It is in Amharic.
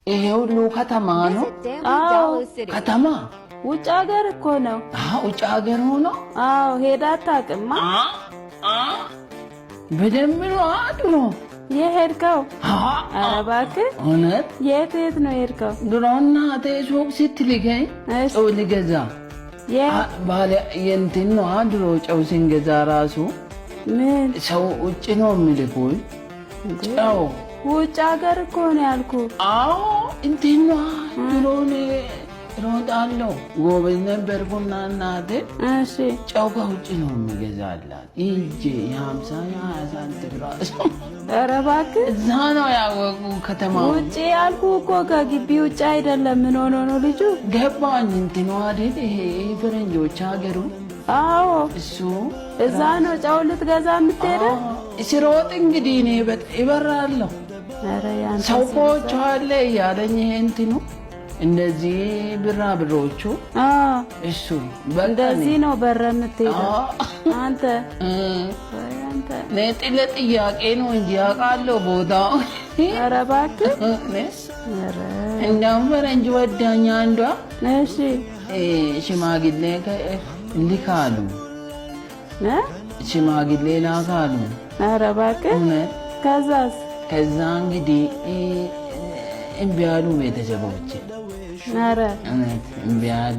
ይሄ ሁሉ ከተማ ነው? አዎ ከተማ ውጭ ሀገር እኮ ነው። ውጭ ሀገር ሆኖ? አዎ ሄዳ አታውቅማ? በደንብ ነው ድሮ የሄድከው? ኧረ እባክህ እውነት? የት ነው የሄድከው? ድሮ እናቴ ሱቅ ስትልከኝ ጨው ልገዛ ባለ የእንትን ነው ድሮ ጨው ስንገዛ ራሱ ምን ሰው ውጭ ነው የሚልኩኝ ጨው። ውጭ ሀገር እኮ ነው ያልኩህ። አዎ እንትን ነው ድሮ እሮጣለሁ። ጎበዝ ነበርኩና እናቴ ጨው ከውጭ ነው የሚገዛላት ይዤ የ50 የ20 ሳንቲም ራሱ። ኧረ እባክህ እዛ ነው ያወቁ ከተማ ውጭ ያልኩህ እኮ ከግቢ ውጭ አይደለም። ምን ሆኖ ነው ልጁ? ገባኝ። እንትኑ አይደል ይሄ ፈረንጆች ሀገሩ። አዎ እሱ እዛ ነው ጨው ልትገዛ የምትሄደው? ሲሮጥ እንግዲህ እኔ ይበራለሁ። ኧረ ያንተ ሰው ኮች አለ እያለኝ ይሄ እንትኑ እንደዚህ ብሮቹ እሱ እንደዚህ ነው በረ የምትሄደው አንተ። ለጥያቄ ነው እንጂ አውቃለሁ ቦታው። ኧረ እባክህ እንደውም ፈረንጅ ወዳኛ አንዷ ሽማግሌ ልካሉ ሽማግሌ ላካሉ። ኧረ እባክህ ከዛስ? ከዛ እንግዲህ እምቢ አሉ ቤተሰቦቼ። ኧረ እምቢ አሉ።